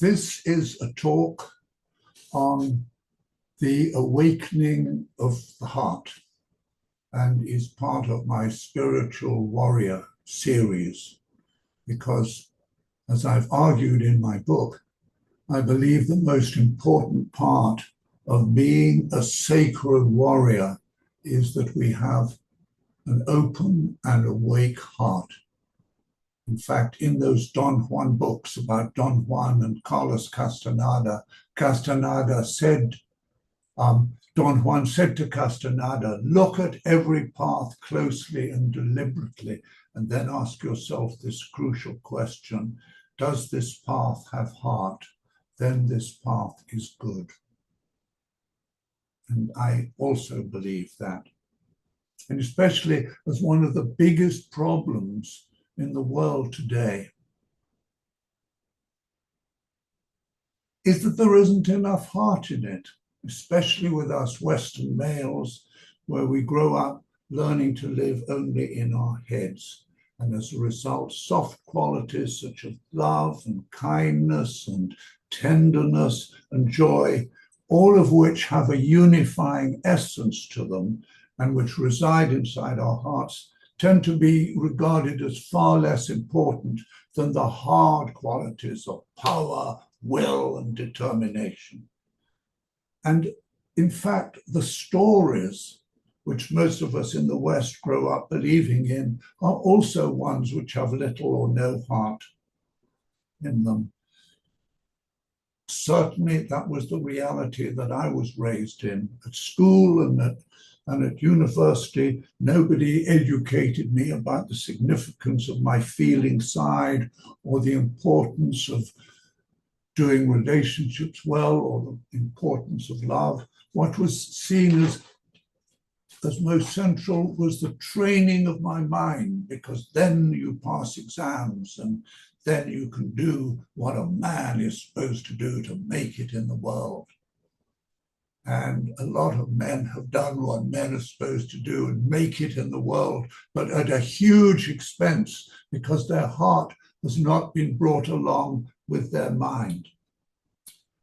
This is a talk on the awakening of the heart and is part of my Spiritual Warrior series because, as I've argued in my book, I believe the most important part of being a sacred warrior is that we have an open and awake heart. In fact, in those Don Juan books about Don Juan and Carlos Castaneda, Don Juan said to Castaneda, look at every path closely and deliberately, and then ask yourself this crucial question, does this path have heart? Then this path is good. And I also believe that. And especially as one of the biggest problems in the world today is that there isn't enough heart in it, especially with us Western males, where we grow up learning to live only in our heads. And as a result, soft qualities such as love and kindness and tenderness and joy, all of which have a unifying essence to them and which reside inside our hearts, tend to be regarded as far less important than the hard qualities of power, will, and determination. And in fact, the stories which most of us in the West grow up believing in are also ones which have little or no heart in them. Certainly, that was the reality that I was raised in. At school and at university, nobody educated me about the significance of my feeling side or the importance of doing relationships well or the importance of love. What was seen as most central was the training of my mind, because then you pass exams and then you can do what a man is supposed to do to make it in the world. And a lot of men have done what men are supposed to do and make it in the world, but at a huge expense because their heart has not been brought along with their mind.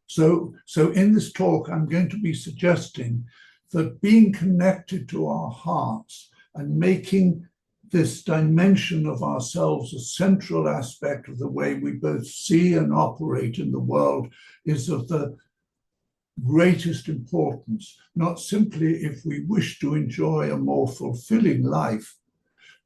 So in this talk, I'm going to be suggesting that being connected to our hearts and making this dimension of ourselves a central aspect of the way we both see and operate in the world is of the greatest importance, not simply if we wish to enjoy a more fulfilling life,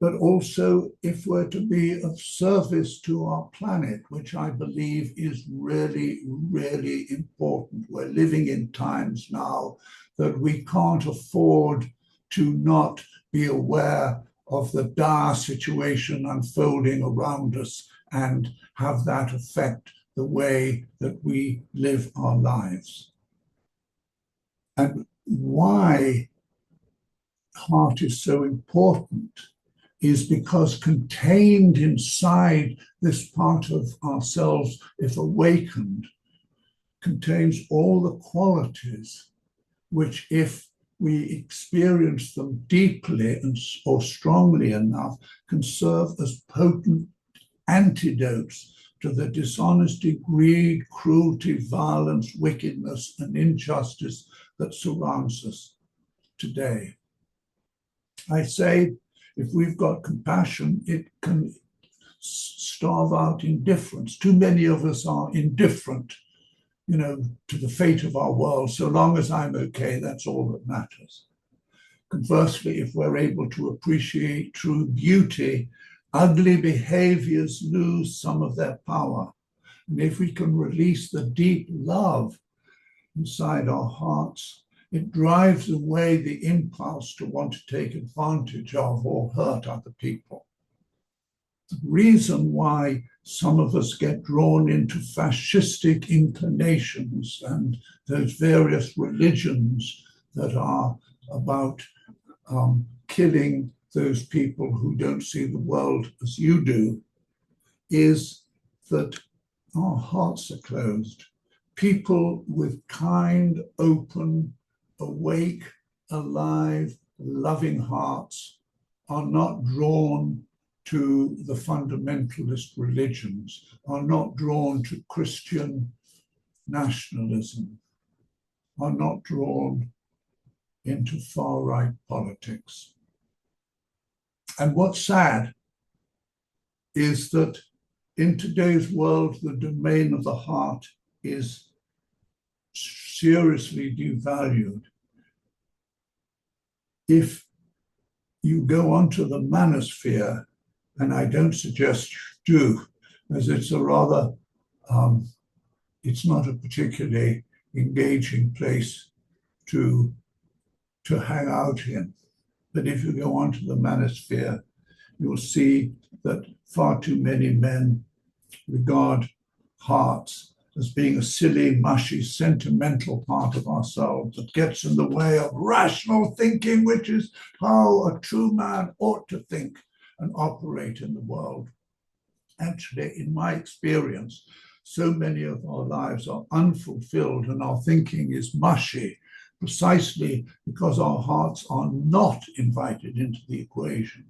but also if we're to be of service to our planet, which I believe is really, really important. We're living in times now that we can't afford to not be aware of the dire situation unfolding around us and have that affect the way that we live our lives. And why heart is so important is because contained inside this part of ourselves, if awakened, contains all the qualities which, if we experience them deeply or strongly enough, can serve as potent antidotes to the dishonesty, greed, cruelty, violence, wickedness, and injustice that surrounds us today. I say, if we've got compassion, it can starve out indifference. Too many of us are indifferent, to the fate of our world. So long as I'm okay, that's all that matters. Conversely, if we're able to appreciate true beauty, ugly behaviors lose some of their power. And if we can release the deep love inside our hearts, it drives away the impulse to want to take advantage of or hurt other people. The reason why some of us get drawn into fascistic inclinations and those various religions that are about killing those people who don't see the world as you do is that our hearts are closed. People with kind, open, awake, alive, loving hearts are not drawn to the fundamentalist religions, are not drawn to Christian nationalism, are not drawn into far-right politics. And what's sad is that in today's world, the domain of the heart is seriously devalued. If you go onto the manosphere, and I don't suggest you do, as it's a rather, it's not a particularly engaging place to hang out in. But if you go onto the manosphere, you'll see that far too many men regard hearts as being a silly, mushy, sentimental part of ourselves that gets in the way of rational thinking, which is how a true man ought to think and operate in the world. Actually, in my experience, so many of our lives are unfulfilled and our thinking is mushy, precisely because our hearts are not invited into the equation.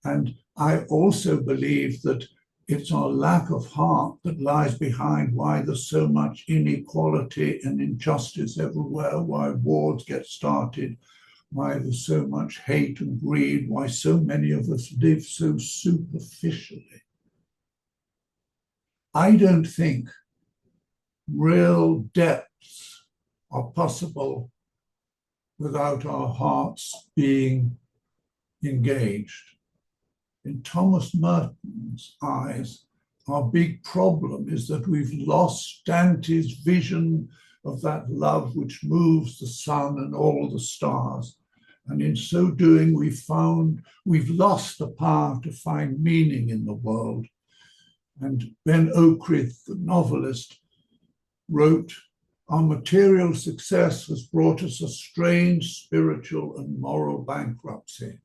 And I also believe that it's our lack of heart that lies behind why there's so much inequality and injustice everywhere, why wars get started, why there's so much hate and greed, why so many of us live so superficially. I don't think real depths are possible without our hearts being engaged. In Thomas Merton's eyes, our big problem is that we've lost Dante's vision of that love which moves the sun and all the stars. And in so doing, we've lost the power to find meaning in the world. And Ben Oakrith, the novelist, wrote, "Our material success has brought us a strange spiritual and moral bankruptcy,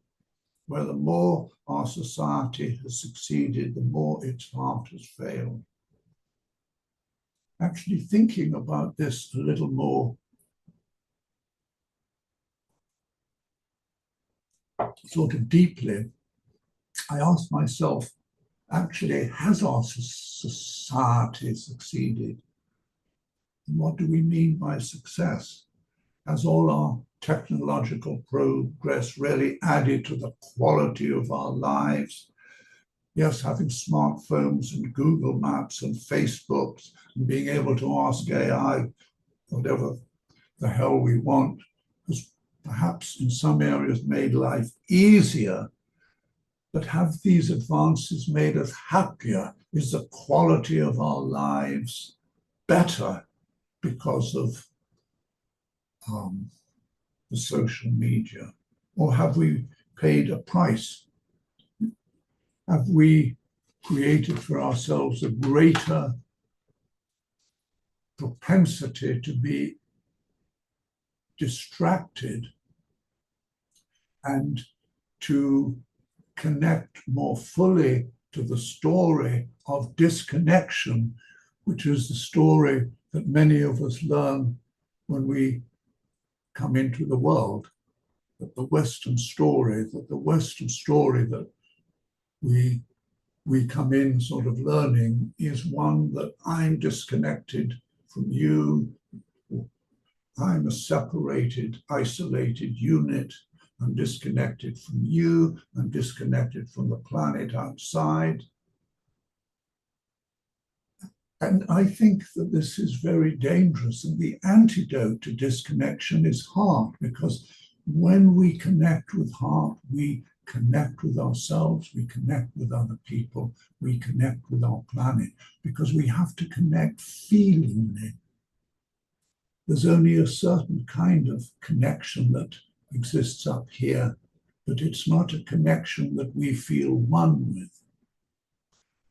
where the more our society has succeeded, the more its heart has failed." Actually thinking about this a little more sort of deeply, I asked myself, actually, has our society succeeded? And what do we mean by success? Has all our technological progress really added to the quality of our lives? Yes, having smartphones and Google Maps and Facebooks and being able to ask AI whatever the hell we want has perhaps in some areas made life easier. But have these advances made us happier? Is the quality of our lives better because of the social media? Or have we paid a price? Have we created for ourselves a greater propensity to be distracted and to connect more fully to the story of disconnection, which is the story that many of us learn when we come into the world, that the Western story that we come in sort of learning is one that I'm disconnected from you. I'm a separated, isolated unit. I'm disconnected from you. I'm disconnected from the planet outside. And I think that this is very dangerous. And the antidote to disconnection is heart, because when we connect with heart, we connect with ourselves, we connect with other people, we connect with our planet, because we have to connect feelingly. There's only a certain kind of connection that exists up here, but it's not a connection that we feel one with.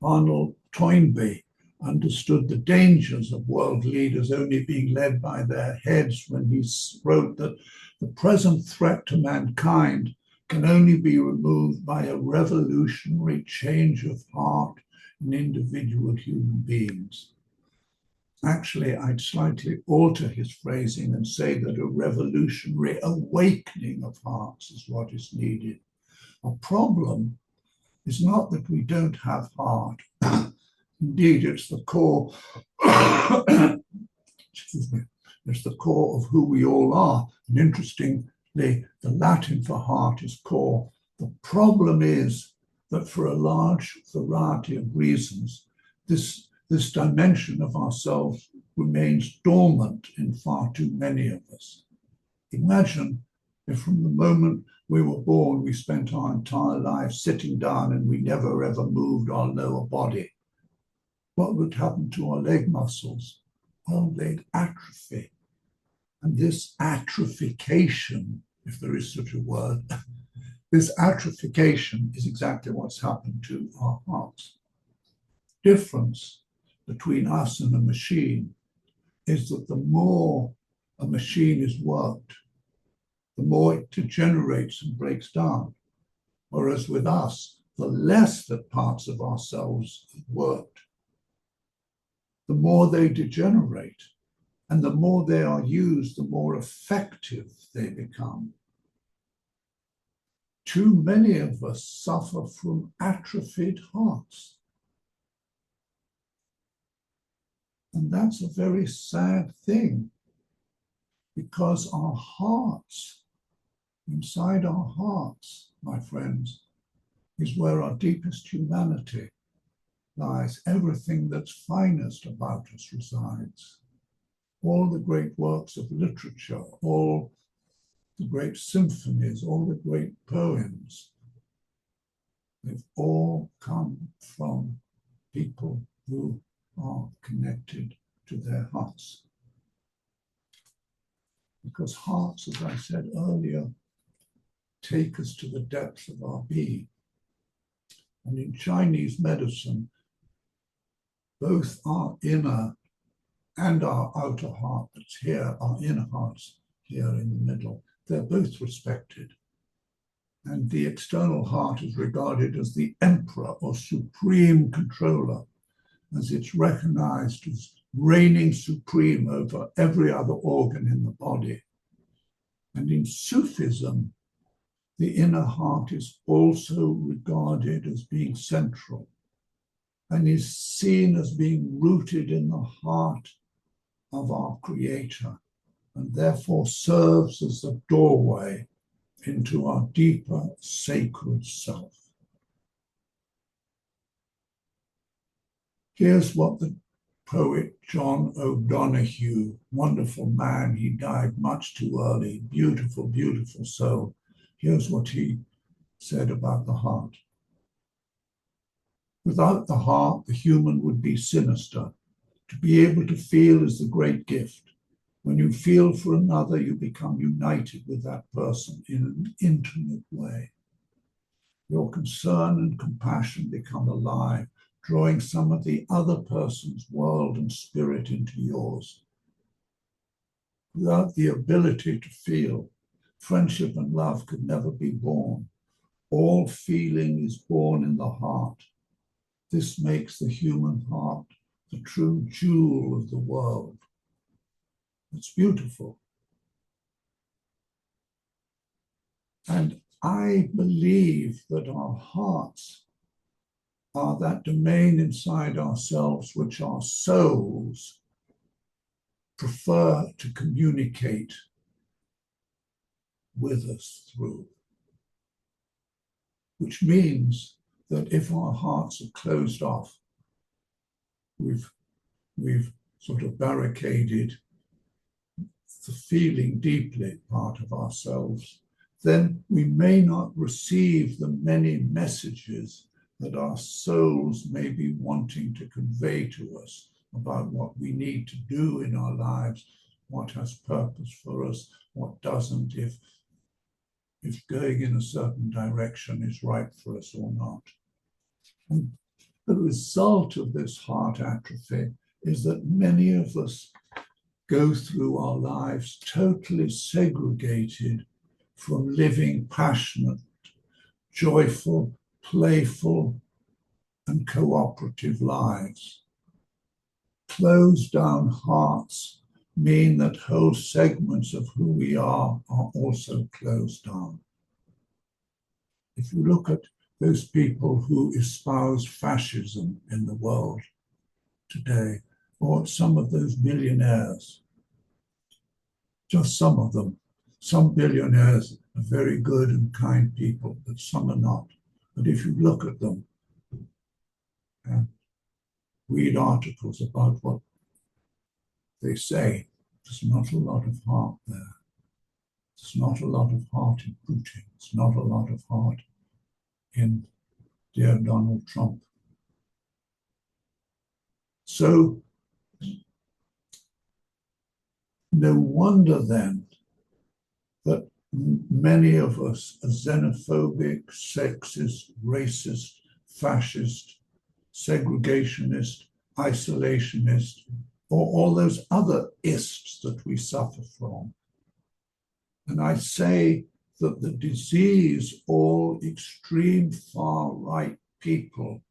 Arnold Toynbee understood the dangers of world leaders only being led by their heads when he wrote that the present threat to mankind can only be removed by a revolutionary change of heart in individual human beings. Actually, I'd slightly alter his phrasing and say that a revolutionary awakening of hearts is what is needed. A problem is not that we don't have heart. Indeed, it's the core, excuse me, it's the core of who we all are. And interestingly, the Latin for heart is core. The problem is that for a large variety of reasons, this dimension of ourselves remains dormant in far too many of us. Imagine if from the moment we were born, we spent our entire lives sitting down and we never ever moved our lower body. What would happen to our leg muscles? Well, they'd atrophy. And this atrophication, if there is such a word, this atrophication is exactly what's happened to our hearts. Difference between us and a machine is that the more a machine is worked, the more it degenerates and breaks down. Whereas with us, the less that parts of ourselves have worked, the more they degenerate. And the more they are used, the more effective they become. Too many of us suffer from atrophied hearts. And that's a very sad thing, because our hearts, inside our hearts, my friends, is where our deepest humanity lies. Everything that's finest about us resides. All the great works of literature, all the great symphonies, all the great poems, they've all come from people who are connected to their hearts. Because hearts, as I said earlier, take us to the depths of our being. And in Chinese medicine, both our inner and our outer heart that's here, our inner hearts here in the middle, they're both respected. And the external heart is regarded as the emperor or supreme controller, as it's recognized as reigning supreme over every other organ in the body. And in Sufism, the inner heart is also regarded as being central and is seen as being rooted in the heart of our Creator, and therefore serves as the doorway into our deeper sacred self. Here's what the poet John O'Donoghue, wonderful man, he died much too early, beautiful, beautiful soul. Here's what he said about the heart. Without the heart, the human would be sinister. To be able to feel is the great gift. When you feel for another, you become united with that person in an intimate way. Your concern and compassion become alive, drawing some of the other person's world and spirit into yours. Without the ability to feel, friendship and love could never be born. All feeling is born in the heart. This makes the human heart the true jewel of the world. It's beautiful. And I believe that our hearts are that domain inside ourselves which our souls prefer to communicate with us through. Which means that if our hearts are closed off, we've sort of barricaded the feeling deeply part of ourselves, then we may not receive the many messages that our souls may be wanting to convey to us about what we need to do in our lives, what has purpose for us, what doesn't, if going in a certain direction is right for us or not. And the result of this heart atrophy is that many of us go through our lives totally segregated from living passionate, joyful, playful, and cooperative lives. Closed down hearts mean that whole segments of who we are also closed down. If you look at those people who espouse fascism in the world today, or some of those billionaires, just some of them. Some billionaires are very good and kind people, but some are not. But if you look at them and read articles about what they say, there's not a lot of heart there. There's not a lot of heart in Putin. There's not a lot of heart in dear Donald Trump. So no wonder then that many of us are xenophobic, sexist, racist, fascist, segregationist, isolationist, or all those other ists that we suffer from. And I say that the disease all extreme far-right people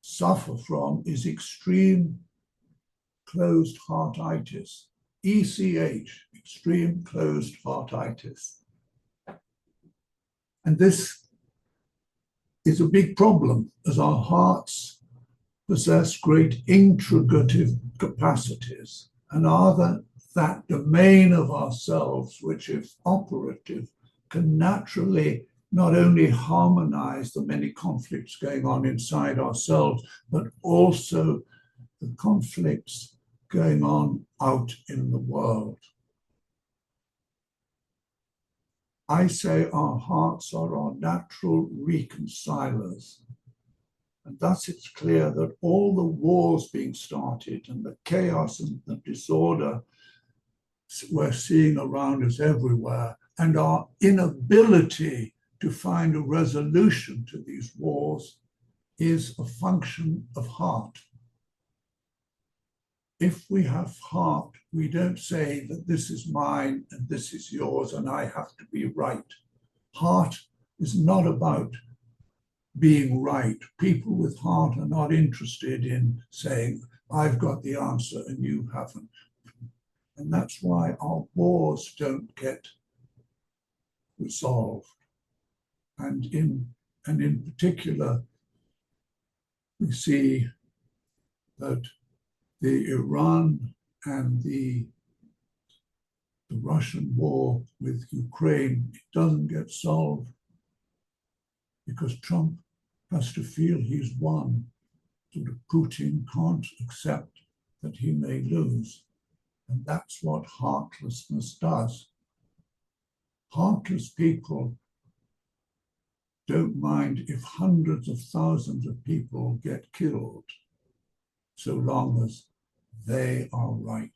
suffer from is extreme closed heartitis, ECH, extreme closed heartitis. And this is a big problem, as our hearts possess great integrative capacities and are that domain of ourselves which, if operative, can naturally not only harmonize the many conflicts going on inside ourselves, but also the conflicts going on out in the world. I say our hearts are our natural reconcilers. And thus it's clear that all the wars being started and the chaos and the disorder we're seeing around us everywhere, and our inability to find a resolution to these wars is a function of heart. If we have heart, we don't say that this is mine and this is yours and I have to be right. Heart is not about being right. People with heart are not interested in saying, I've got the answer and you haven't. And that's why our wars don't get resolved. And in particular, we see that the Iran and the Russian war with Ukraine, it doesn't get solved because Trump has to feel he's won. So Putin can't accept that he may lose. And that's what heartlessness does. Heartless people don't mind if hundreds of thousands of people get killed, so long as they are right.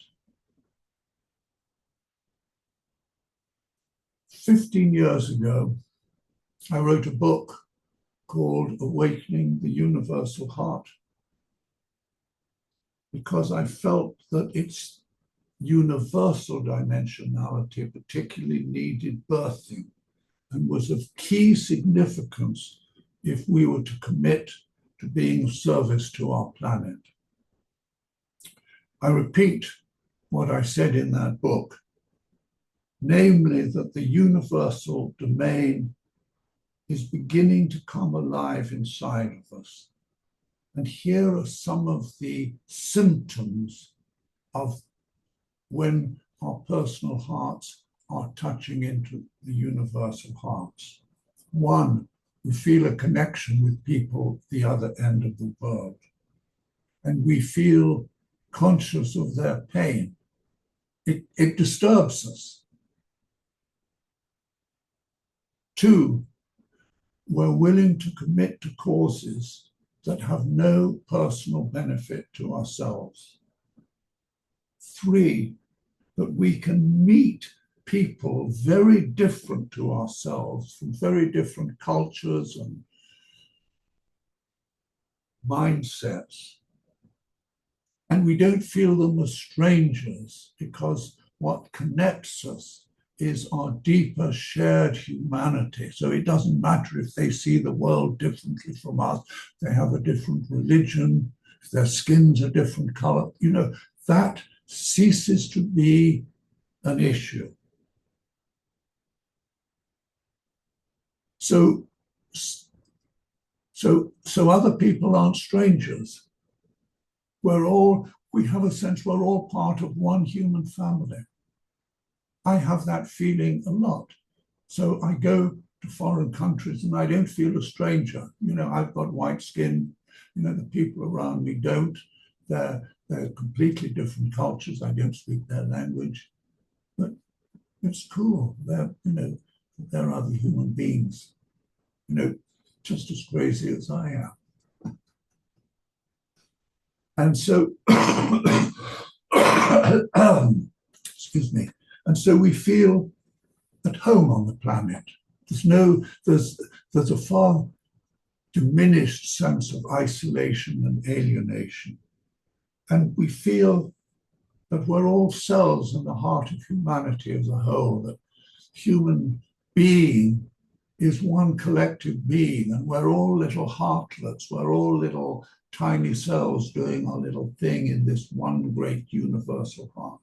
15 years ago, I wrote a book called Awakening the Universal Heart, because I felt that its universal dimensionality particularly needed birthing and was of key significance if we were to commit to being of service to our planet. I repeat what I said in that book, namely that the universal domain is beginning to come alive inside of us. And here are some of the symptoms of when our personal hearts are touching into the universal hearts. One, we feel a connection with people at the other end of the world, and we feel conscious of their pain. It disturbs us. Two, we're willing to commit to causes that have no personal benefit to ourselves. Three, that we can meet people very different to ourselves, from very different cultures and mindsets. And we don't feel them as strangers, because what connects us is our deeper shared humanity. So it doesn't matter if they see the world differently from us, they have a different religion, if their skin's a different color, that ceases to be an issue. So So other people aren't strangers. We have a sense we're all part of one human family. I have that feeling a lot. So I go to foreign countries and I don't feel a stranger. I've got white skin. The people around me don't. They're completely different cultures. I don't speak their language, but it's cool. They're other human beings, just as crazy as I am. And so, excuse me. And so we feel at home on the planet. There's a far diminished sense of isolation and alienation. And we feel that we're all cells in the heart of humanity as a whole, that human being is one collective being, and we're all little heartlets, we're all little tiny cells doing our little thing in this one great universal heart.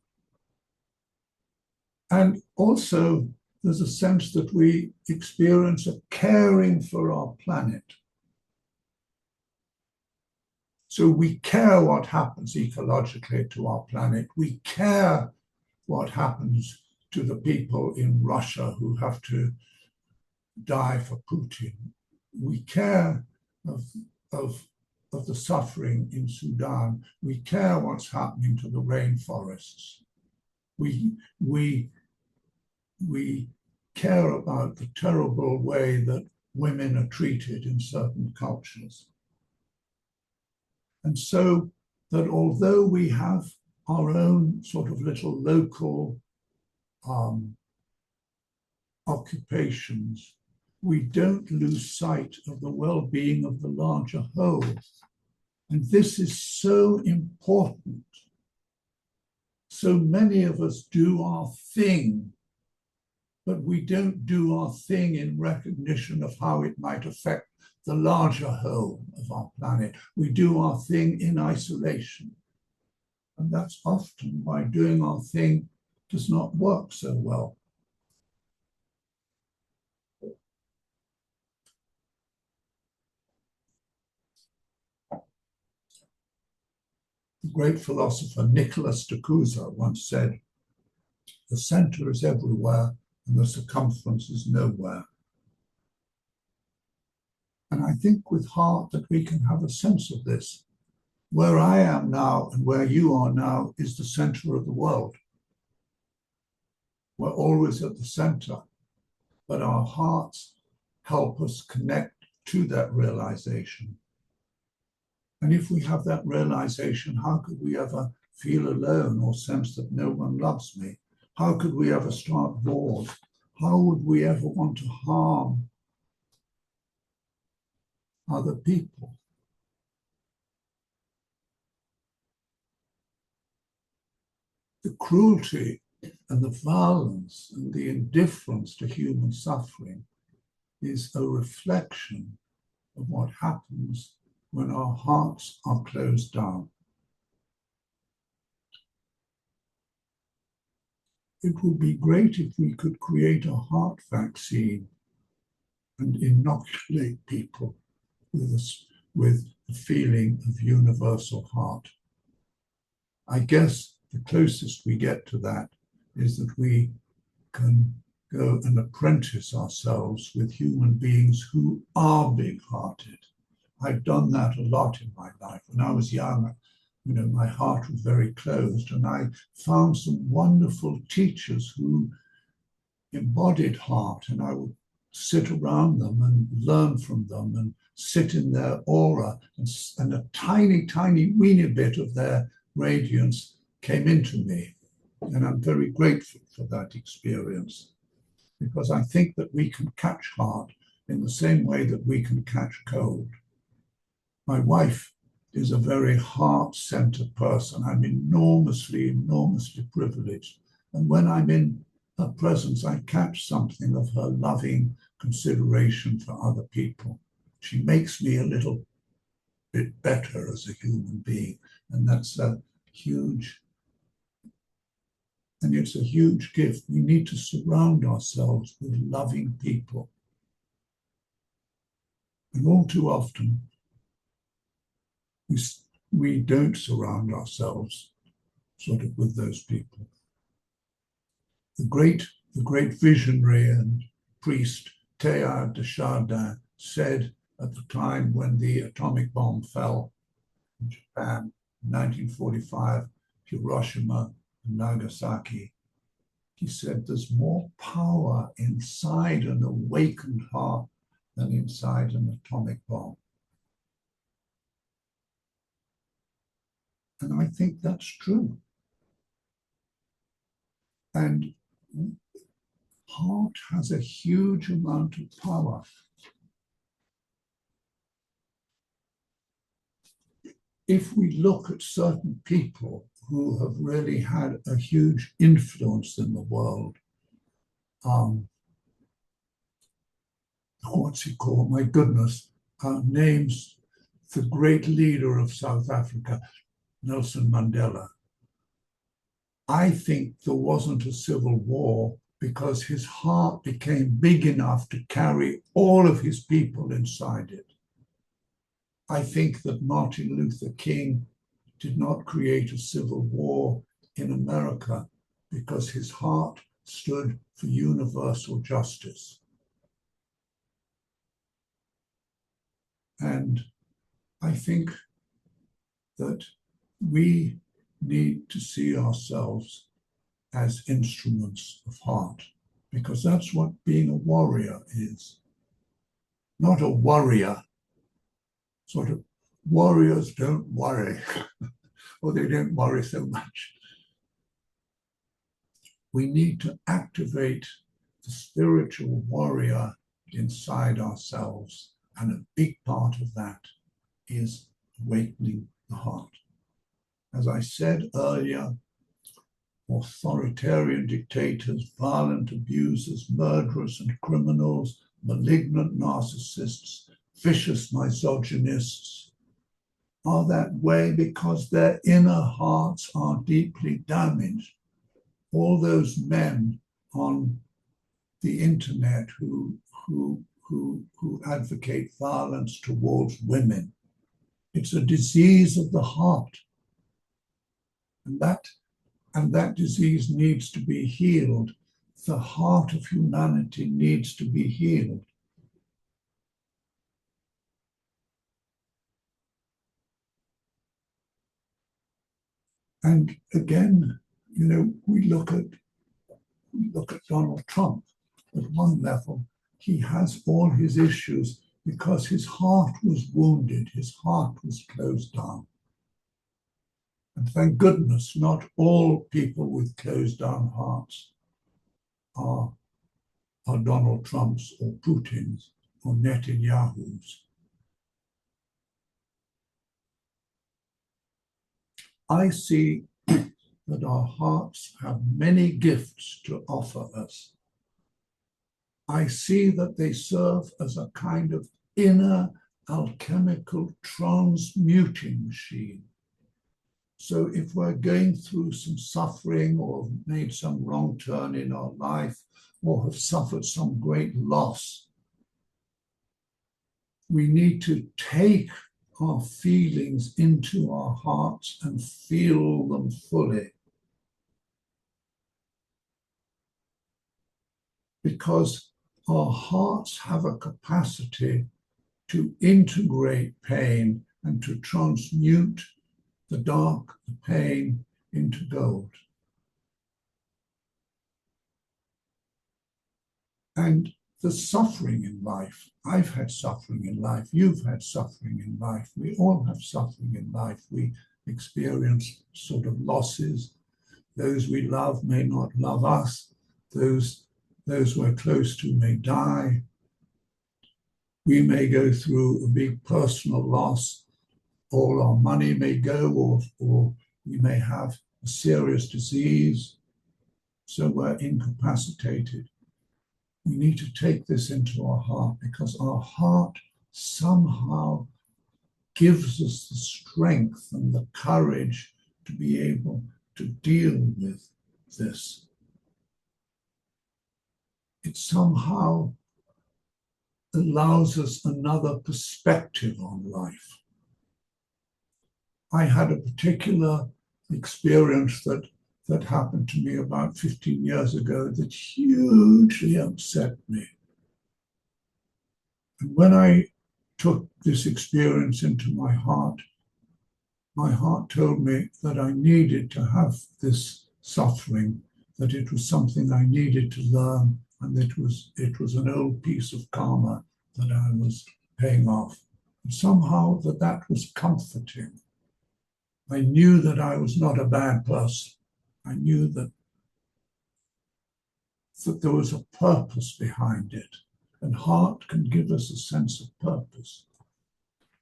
And also, there's a sense that we experience a caring for our planet. So we care what happens ecologically to our planet. We care what happens to the people in Russia who have to die for Putin. We care of the suffering in Sudan. We care what's happening to the rainforests. We care about the terrible way that women are treated in certain cultures. And so that although we have our own sort of little local occupations, we don't lose sight of the well-being of the larger whole. And this is so important. So many of us do our thing, but we don't do our thing in recognition of how it might affect the larger whole of our planet. We do our thing in isolation. And that's often why doing our thing does not work so well. The great philosopher Nicholas de Cusa once said, "The center is everywhere and the circumference is nowhere." And I think with heart that we can have a sense of this. Where I am now and where you are now is the center of the world. We're always at the center, but our hearts help us connect to that realization. And if we have that realization, how could we ever feel alone or sense that no one loves me? How could we ever start wars? How would we ever want to harm other people? The cruelty and the violence and the indifference to human suffering is a reflection of what happens when our hearts are closed down. It would be great if we could create a heart vaccine and inoculate people with the feeling of universal heart. I guess the closest we get to that is that we can go and apprentice ourselves with human beings who are big-hearted. I've done that a lot in my life. When I was young, my heart was very closed, and I found some wonderful teachers who embodied heart, and I would sit around them and learn from them and sit in their aura, and a tiny, tiny, weeny bit of their radiance came into me. And I'm very grateful for that experience, because I think that we can catch heart in the same way that we can catch cold. My wife is a very heart-centered person. I'm enormously, enormously privileged. And when I'm in her presence, I catch something of her loving consideration for other people. She makes me a little bit better as a human being. And that's a huge, and it's a huge gift. We need to surround ourselves with loving people. And all too often, we don't surround ourselves sort of with those people. The great visionary and priest Teilhard de Chardin said at the time when the atomic bomb fell in Japan in 1945, Hiroshima and Nagasaki, he said there's more power inside an awakened heart than inside an atomic bomb. And I think that's true. And heart has a huge amount of power. If we look at certain people who have really had a huge influence in the world, what's he called? My goodness, names the great leader of South Africa, Nelson Mandela. I think there wasn't a civil war because his heart became big enough to carry all of his people inside it. I think that Martin Luther King did not create a civil war in America because his heart stood for universal justice. And I think that we need to see ourselves as instruments of heart, because that's what being a warrior is. Not a worrier. Sort of warriors don't worry, or they don't worry so much. We need to activate the spiritual warrior inside ourselves, and a big part of that is awakening the heart. As I said earlier, authoritarian dictators, violent abusers, murderers and criminals, malignant narcissists, vicious misogynists are that way because their inner hearts are deeply damaged. All those men on the internet who advocate violence towards women, it's a disease of the heart. And that disease needs to be healed. The heart of humanity needs to be healed. And again, we look at Donald Trump. At one level, he has all his issues because his heart was wounded, his heart was closed down. And thank goodness, not all people with closed down hearts are Donald Trumps or Putin's or Netanyahu's. I see that our hearts have many gifts to offer us. I see that they serve as a kind of inner alchemical transmuting machine. So if we're going through some suffering or made some wrong turn in our life or have suffered some great loss, we need to take our feelings into our hearts and feel them fully. Because our hearts have a capacity to integrate pain and to transmute the dark, the pain, into gold. And the suffering in life, I've had suffering in life, you've had suffering in life, we all have suffering in life. We experience sort of losses. Those we love may not love us. Those we're close to may die. We may go through a big personal loss. All our money may go, or we may have a serious disease. So we're incapacitated. We need to take this into our heart because our heart somehow gives us the strength and the courage to be able to deal with this. It somehow allows us another perspective on life. I had a particular experience that happened to me about 15 years ago that hugely upset me. And when I took this experience into my heart told me that I needed to have this suffering, that it was something I needed to learn, and it was an old piece of karma that I was paying off. And somehow that was comforting. I knew that I was not a bad person. I knew that there was a purpose behind it, and heart can give us a sense of purpose.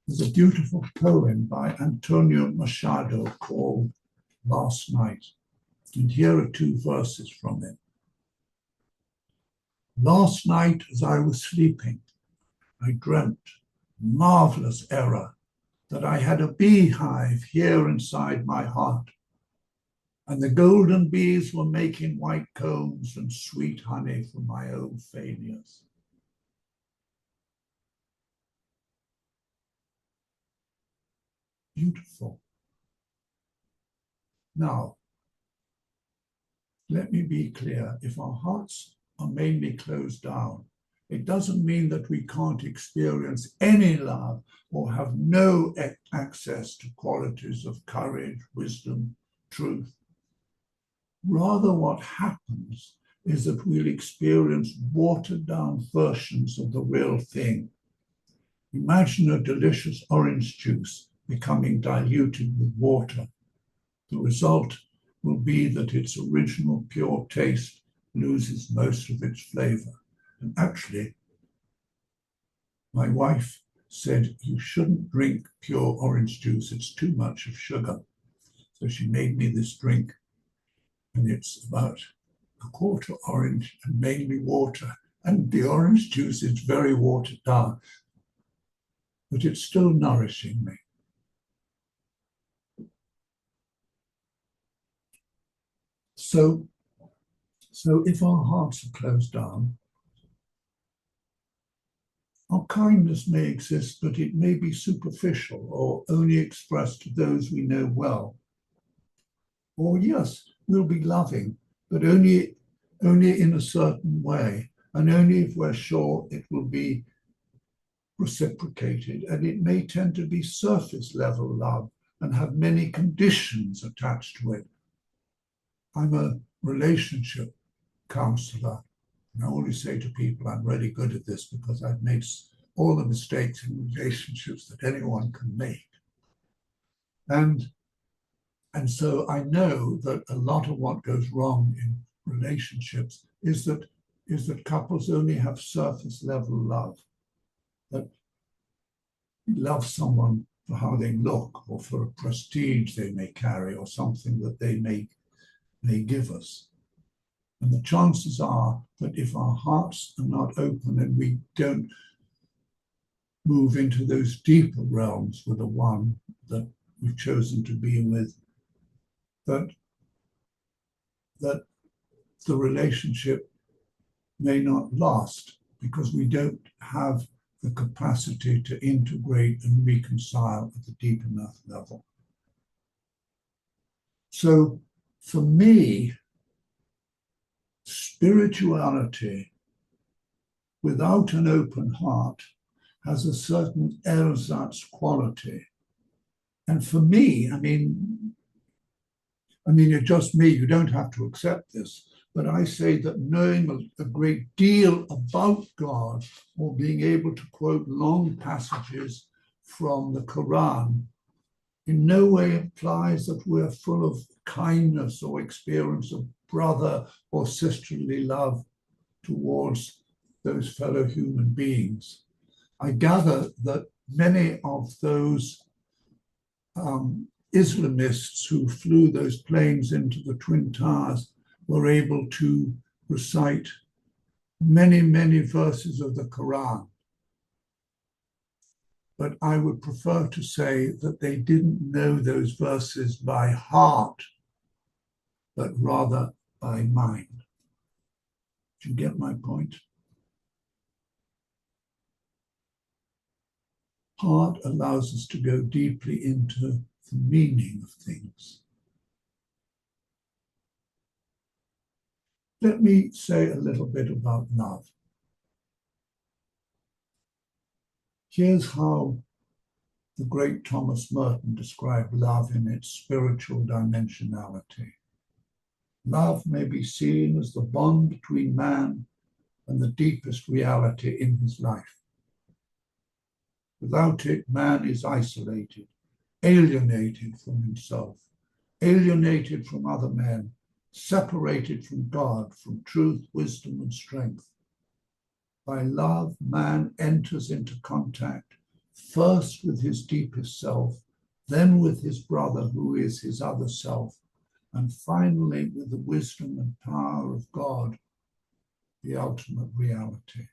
There's a beautiful poem by Antonio Machado called Last Night, and here are two verses from it. Last night, as I was sleeping, I dreamt, marvelous error, that I had a beehive here inside my heart, and the golden bees were making white combs and sweet honey for my own failures. Beautiful. Now, let me be clear. If our hearts are mainly closed down, it doesn't mean that we can't experience any love or have no access to qualities of courage, wisdom, truth. Rather, what happens is that we'll experience watered-down versions of the real thing. Imagine a delicious orange juice becoming diluted with water. The result will be that its original pure taste loses most of its flavor. And actually, my wife said, you shouldn't drink pure orange juice, it's too much of sugar. So she made me this drink, and it's about a quarter orange and mainly water. And the orange juice is very watered down, but it's still nourishing me. So if our hearts are closed down, our kindness may exist, but it may be superficial or only expressed to those we know well. Or yes, we'll be loving, but only in a certain way, and only if we're sure it will be reciprocated. And it may tend to be surface level love and have many conditions attached to it. I'm a relationship counselor, and I always say to people, I'm really good at this because I've made all the mistakes in relationships that anyone can make. And so I know that a lot of what goes wrong in relationships is that couples only have surface level love, that love someone for how they look or for a prestige they may carry or something that they may give us. And the chances are that if our hearts are not open and we don't move into those deeper realms with the one that we've chosen to be with, that the relationship may not last because we don't have the capacity to integrate and reconcile at a deep enough level. So for me, spirituality without an open heart has a certain ersatz quality. And for me, I mean, it's just me, you don't have to accept this, but I say that knowing a great deal about God or being able to quote long passages from the Quran in no way implies that we're full of kindness or experience of brother or sisterly love towards those fellow human beings. I gather that many of those Islamists who flew those planes into the Twin Towers were able to recite many, many verses of the Quran. But I would prefer to say that they didn't know those verses by heart, but rather by mind. Do you get my point? Heart allows us to go deeply into the meaning of things. Let me say a little bit about love. Here's how the great Thomas Merton described love in its spiritual dimensionality. Love may be seen as the bond between man and the deepest reality in his life. Without it, man is isolated, alienated from himself, alienated from other men, separated from God, from truth, wisdom, and strength. By love, man enters into contact first with his deepest self, then with his brother, who is his other self, and finally with the wisdom and power of God, the ultimate reality.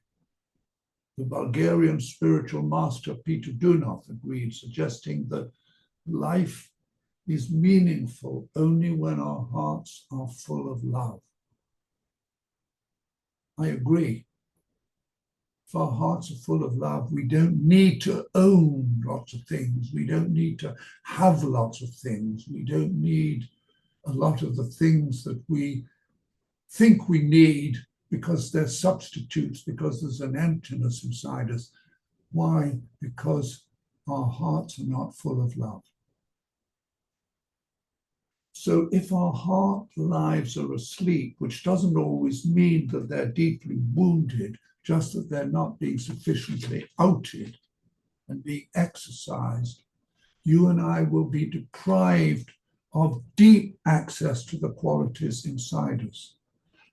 The Bulgarian spiritual master Peter Dunov agreed, suggesting that life is meaningful only when our hearts are full of love. I agree. If our hearts are full of love, we don't need to own lots of things. We don't need to have lots of things. We don't need a lot of the things that we think we need because they're substitutes, because there's an emptiness inside us. Why? Because our hearts are not full of love. So if our heart lives are asleep, which doesn't always mean that they're deeply wounded, just that they're not being sufficiently outed and being exercised, you and I will be deprived of deep access to the qualities inside us.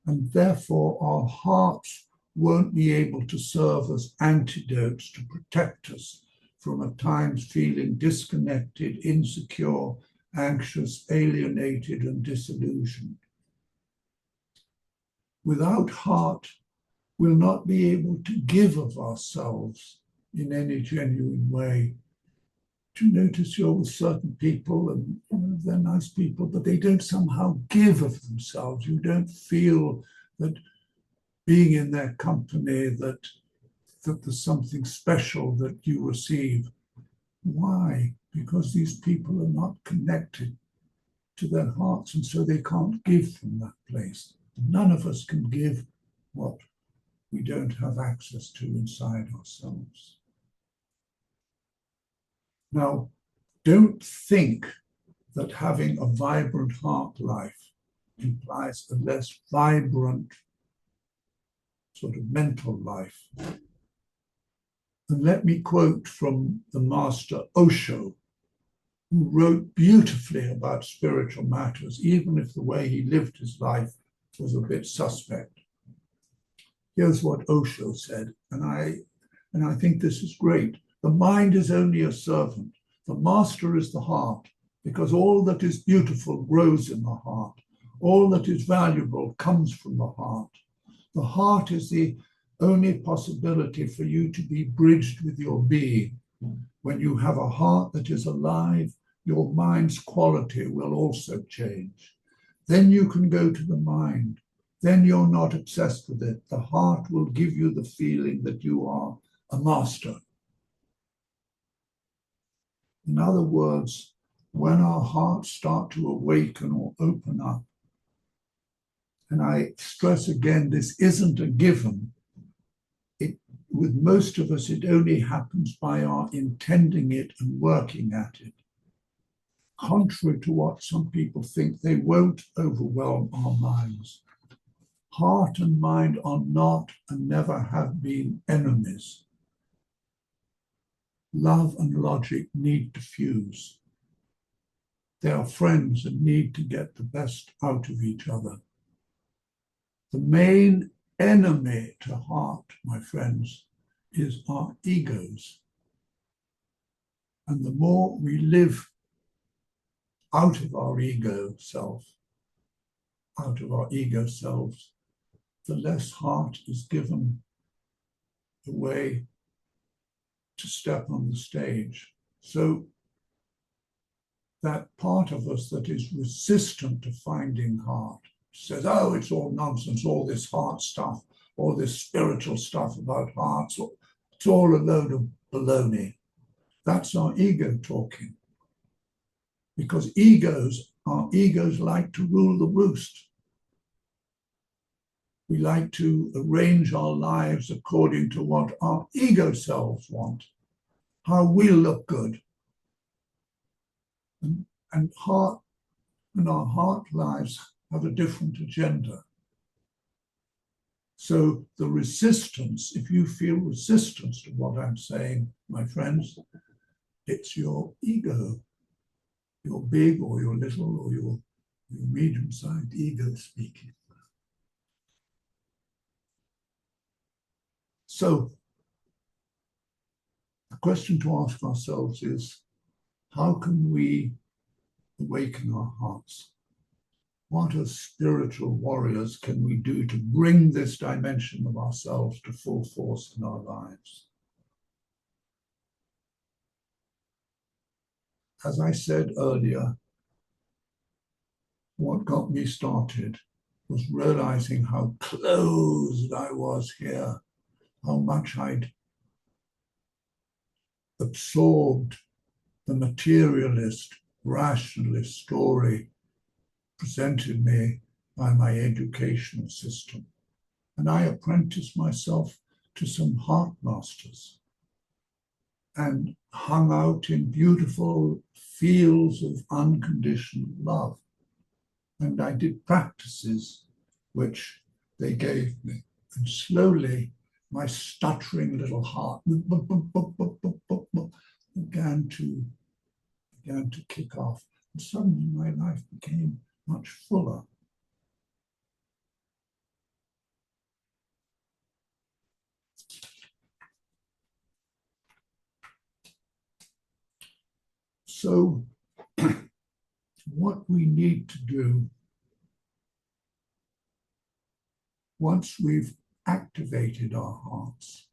And therefore, our hearts won't be able to serve as antidotes to protect us from at times feeling disconnected, insecure, anxious, alienated, and disillusioned. Without heart, we'll not be able to give of ourselves in any genuine way. To notice you're with certain people and they're nice people, but they don't somehow give of themselves. You don't feel that being in their company, that there's something special that you receive. Why? Because these people are not connected to their hearts, and so they can't give from that place. None of us can give what we don't have access to inside ourselves. Now, don't think that having a vibrant heart life implies a less vibrant sort of mental life. And let me quote from the master Osho, who wrote beautifully about spiritual matters, even if the way he lived his life was a bit suspect. Here's what Osho said, and I think this is great. The mind is only a servant. The master is the heart, because all that is beautiful grows in the heart. All that is valuable comes from the heart. The heart is the only possibility for you to be bridged with your being. When you have a heart that is alive, your mind's quality will also change. Then you can go to the mind. Then you're not obsessed with it. The heart will give you the feeling that you are a master. In other words, when our hearts start to awaken or open up, and I stress again, this isn't a given. With most of us, it only happens by our intending it and working at it. Contrary to what some people think, they won't overwhelm our minds. Heart and mind are not and never have been enemies. Love and logic need to fuse. They are friends and need to get the best out of each other. The main enemy to heart, my friends, is our egos. And the more we live out of our ego selves, the less heart is given the way to step on the stage. So that part of us that is resistant to finding heart says, oh, it's all nonsense, all this heart stuff, all this spiritual stuff about hearts, it's all a load of baloney. That's our ego talking. Because our egos like to rule the roost. We like to arrange our lives according to what our ego selves want, how we look good. And our heart lives have a different agenda. So the resistance, if you feel resistance to what I'm saying, my friends, it's your ego, your big or your little or your medium-sized ego speaking. So the question to ask ourselves is, how can we awaken our hearts? What as spiritual warriors can we do to bring this dimension of ourselves to full force in our lives? As I said earlier, what got me started was realizing how closed I was here, how much I'd absorbed the materialist, rationalist story presented me by my educational system. And I apprenticed myself to some heart masters and hung out in beautiful fields of unconditional love. And I did practices which they gave me. And slowly, my stuttering little heart began to kick off. And suddenly my life became much fuller. So what we need to do once we've activated our hearts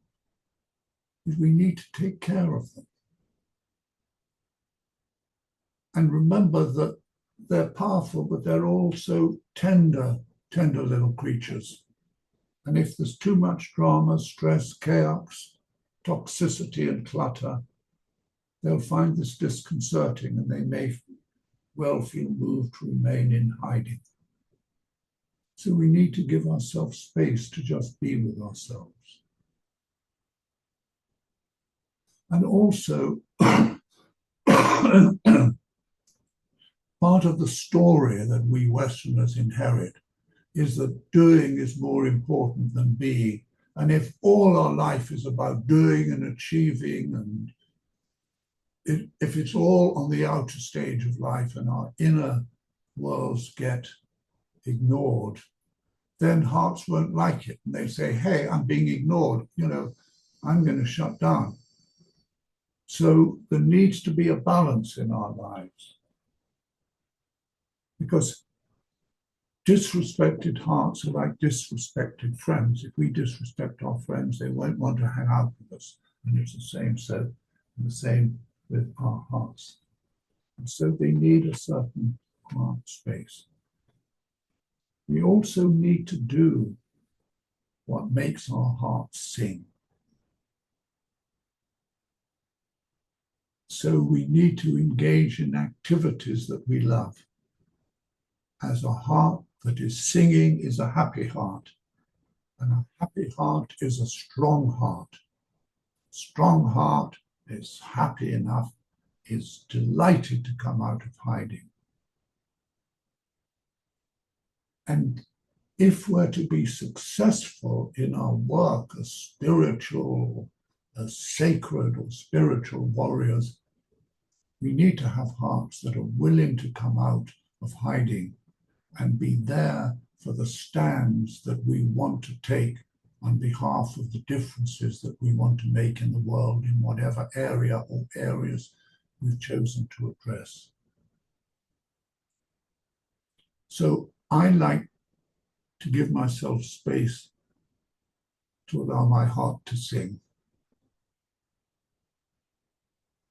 is we need to take care of them. And remember that they're powerful, but they're also tender little creatures. And if there's too much drama, stress, chaos, toxicity, and clutter, they'll find this disconcerting and they may well feel moved to remain in hiding. So we need to give ourselves space to just be with ourselves. And also, part of the story that we Westerners inherit is that doing is more important than being. And if all our life is about doing and achieving, and if it's all on the outer stage of life and our inner worlds get ignored, then hearts won't like it. And they say, hey, I'm being ignored, I'm going to shut down. So there needs to be a balance in our lives. Because disrespected hearts are like disrespected friends. If we disrespect our friends, they won't want to hang out with us. And it's the same with our hearts. And so they need a certain heart space. We also need to do what makes our hearts sing. So we need to engage in activities that we love. As a heart that is singing is a happy heart, and a happy heart is a strong heart. Strong heart is happy enough, is delighted to come out of hiding. And if we're to be successful in our work as spiritual, as sacred or spiritual warriors, we need to have hearts that are willing to come out of hiding and be there for the stands that we want to take on behalf of the differences that we want to make in the world in whatever area or areas we've chosen to address. So I like to give myself space to allow my heart to sing.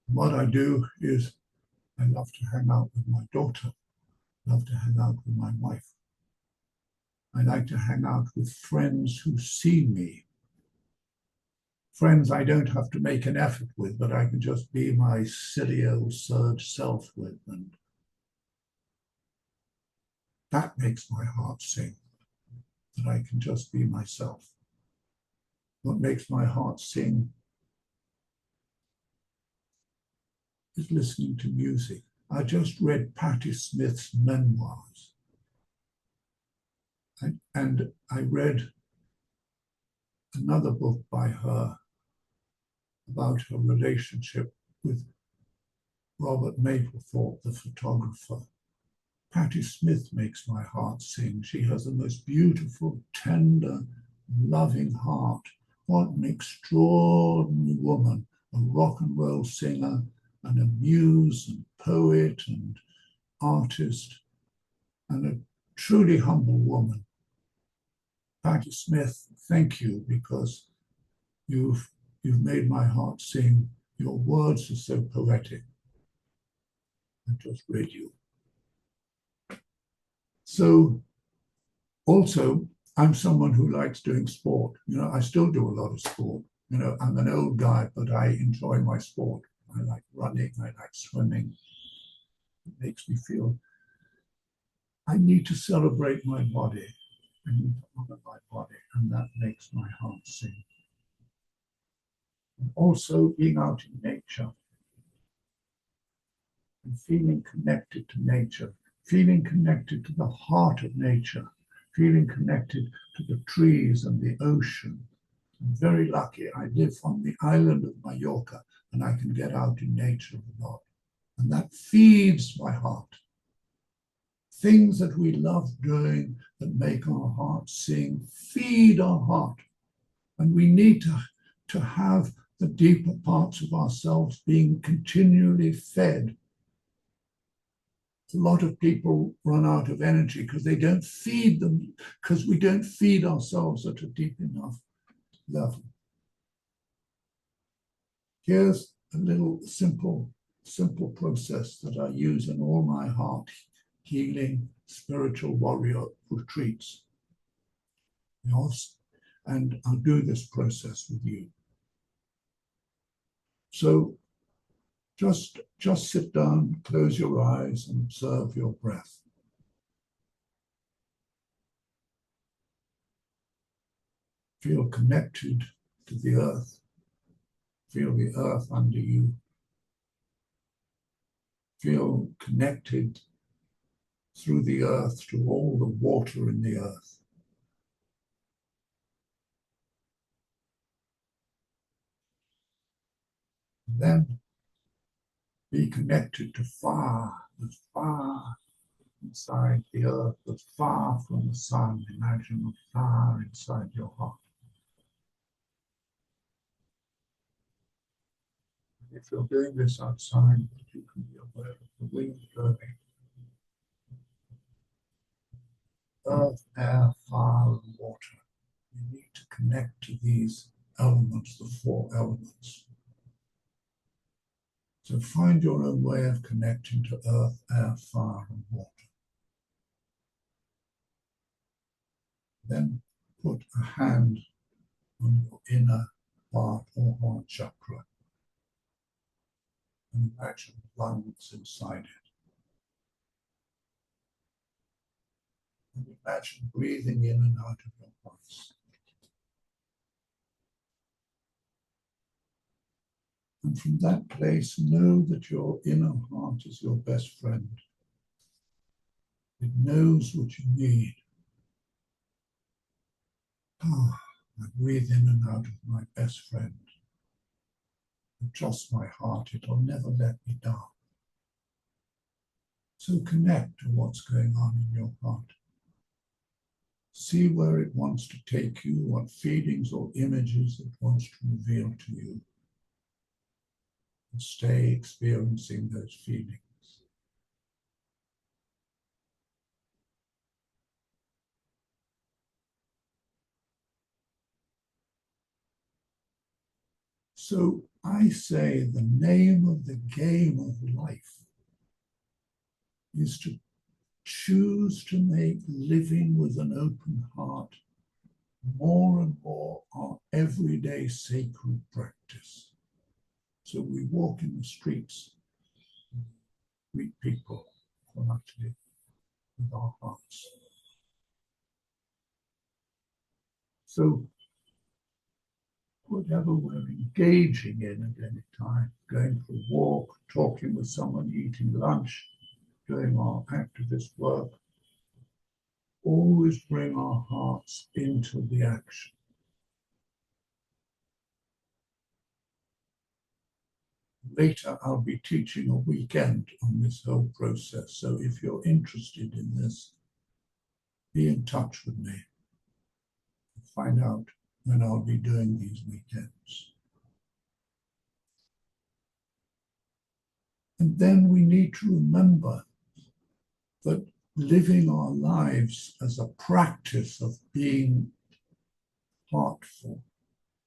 What I do is I love to hang out with my daughter, love to hang out with my wife. I like to hang out with friends who see me, friends I don't have to make an effort with, but I can just be my silly old Serge self with. And that makes my heart sing, that I can just be myself. What makes my heart sing is listening to music. I just read Patti Smith's Memoirs. And I read another book by her about her relationship with Robert Mapplethorpe, the photographer. Patti Smith makes my heart sing. She has the most beautiful, tender, loving heart. What an extraordinary woman, a rock and roll singer and a muse and poet and artist and a truly humble woman. Patti Smith, thank you, because you've made my heart sing. Your words are so poetic. I just read you. So also, I'm someone who likes doing sport. I still do a lot of sport. I'm an old guy, but I enjoy my sport. I like running, I like swimming. It makes me feel I need to celebrate my body. I need to honor my body, and that makes my heart sing. And also being out in nature and feeling connected to nature, feeling connected to the heart of nature, feeling connected to the trees and the ocean. I'm very lucky. I live on the island of Mallorca and I can get out in nature a lot. And that feeds my heart. Things that we love doing that make our heart sing, feed our heart. And we need to have the deeper parts of ourselves being continually fed. A lot of people run out of energy because they don't feed them, because we don't feed ourselves at a deep enough level. Here's a little simple process that I use in all my heart healing spiritual warrior retreats. And I'll do this process with you. So just sit down, close your eyes, and observe your breath. Feel connected to the earth. Feel the earth under you. Feel connected through the earth to all the water in the earth. Then be connected to far inside the earth, but far from the sun. Imagine far inside your heart. If you're doing this outside, you can be aware of the wind blowing. Earth, air, fire, and water. You need to connect to these elements, the four elements. So find your own way of connecting to earth, air, fire, and water. Then put a hand on your inner heart or heart chakra and imagine lungs inside it. And imagine breathing in and out of your lungs. And from that place, know that your inner heart is your best friend. It knows what you need. I breathe in and out of my best friend. And trust my heart, it'll never let me down. So connect to what's going on in your heart. See where it wants to take you, what feelings or images it wants to reveal to you. And stay experiencing those feelings. So I say the name of the game of life is to choose to make living with an open heart more and more our everyday sacred practice. So we walk in the streets, meet people politely with our hearts. So whatever we're engaging in at any time, going for a walk, talking with someone, eating lunch, doing our activist work, always bring our hearts into the action. Later, I'll be teaching a weekend on this whole process. So if you're interested in this, be in touch with me. Find out when I'll be doing these weekends. And then we need to remember that living our lives as a practice of being heartful,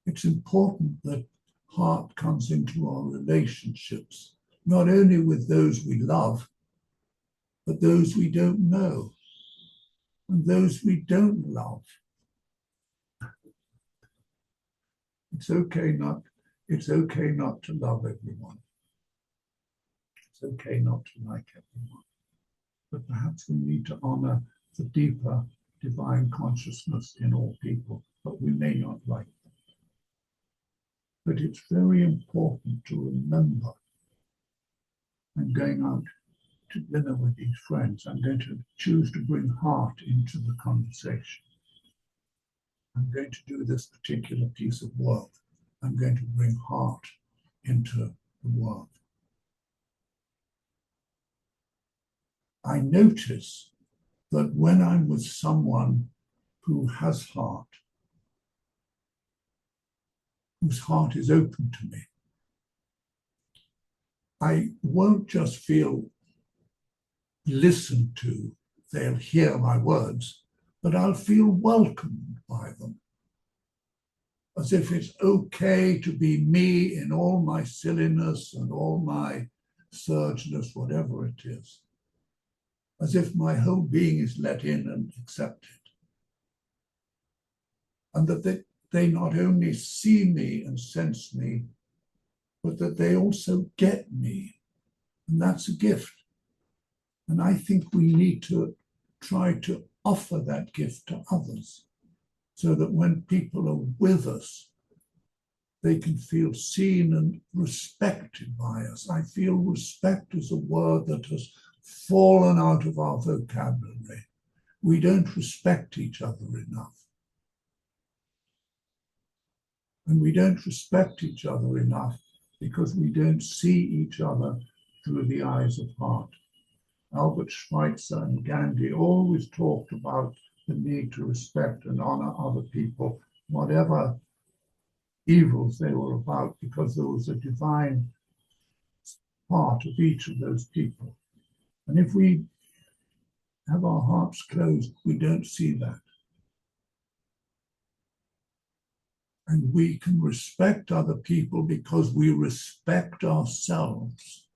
it's important that heart comes into our relationships, not only with those we love, but those we don't know and those we don't love. It's okay not to love everyone. It's okay not to like everyone. But perhaps we need to honor the deeper divine consciousness in all people, but we may not like them. But it's very important to remember, I'm going out to dinner with these friends. I'm going to choose to bring heart into the conversation. I'm going to do this particular piece of work. I'm going to bring heart into the work. I notice that when I'm with someone who has heart, whose heart is open to me, I won't just feel listened to, they'll hear my words, but I'll feel welcomed by them, as if it's okay to be me in all my silliness and all my surgeness, whatever it is, as if my whole being is let in and accepted. And that they not only see me and sense me, but that they also get me. And that's a gift. And I think we need to try to offer that gift to others so that when people are with us, they can feel seen and respected by us. I feel respect is a word that has fallen out of our vocabulary. We don't respect each other enough. And we don't respect each other enough because we don't see each other through the eyes of heart. Albert Schweitzer and Gandhi always talked about the need to respect and honor other people, whatever evils they were about, because there was a divine part of each of those people. And if we have our hearts closed, we don't see that. And we can respect other people because we respect ourselves.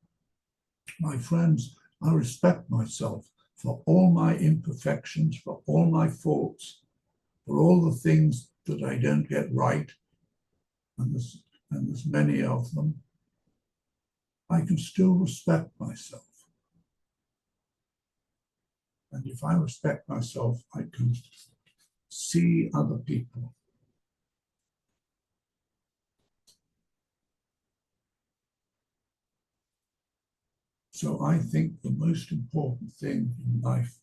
My friends, I respect myself for all my imperfections, for all my faults, for all the things that I don't get right, and there's many of them. I can still respect myself. And if I respect myself, I can see other people. So I think the most important thing in life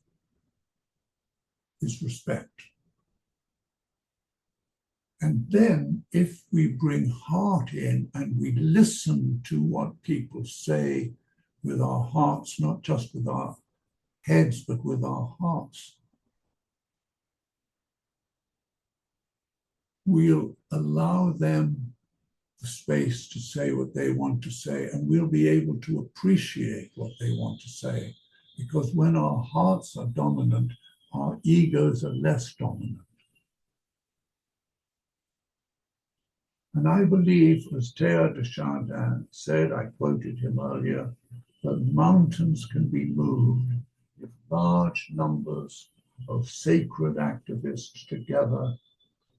is respect. And then if we bring heart in and we listen to what people say with our hearts, not just with our heads, but with our hearts, we'll allow them the space to say what they want to say, and we'll be able to appreciate what they want to say. Because when our hearts are dominant, our egos are less dominant. And I believe, as Teilhard de Chardin said, I quoted him earlier, that mountains can be moved if large numbers of sacred activists together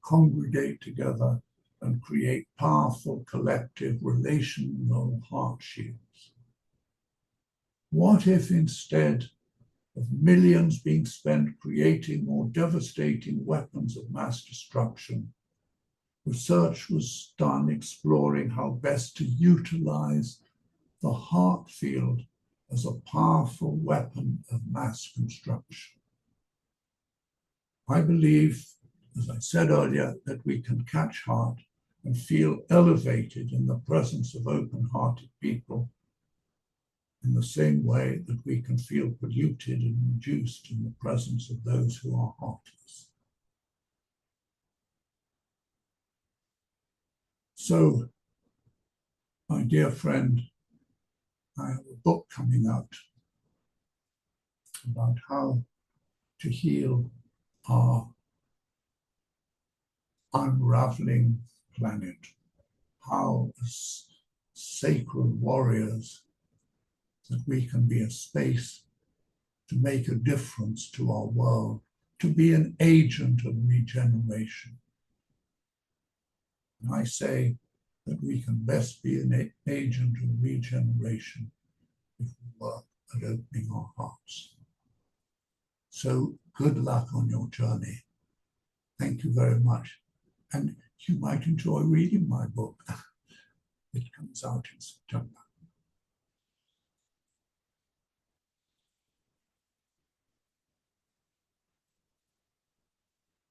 congregate together and create powerful collective relational heart shields? What if instead of millions being spent creating more devastating weapons of mass destruction, research was done exploring how best to utilize the heart field as a powerful weapon of mass construction? I believe, as I said earlier, that we can catch heart and feel elevated in the presence of open-hearted people in the same way that we can feel polluted and reduced in the presence of those who are heartless. So, my dear friend, I have a book coming out about how to heal our unraveling planet, how as sacred warriors that we can be a space to make a difference to our world, to be an agent of regeneration. And I say that we can best be an agent of regeneration if we work at opening our hearts. So good luck on your journey. Thank you very much. And you might enjoy reading my book. It comes out in September.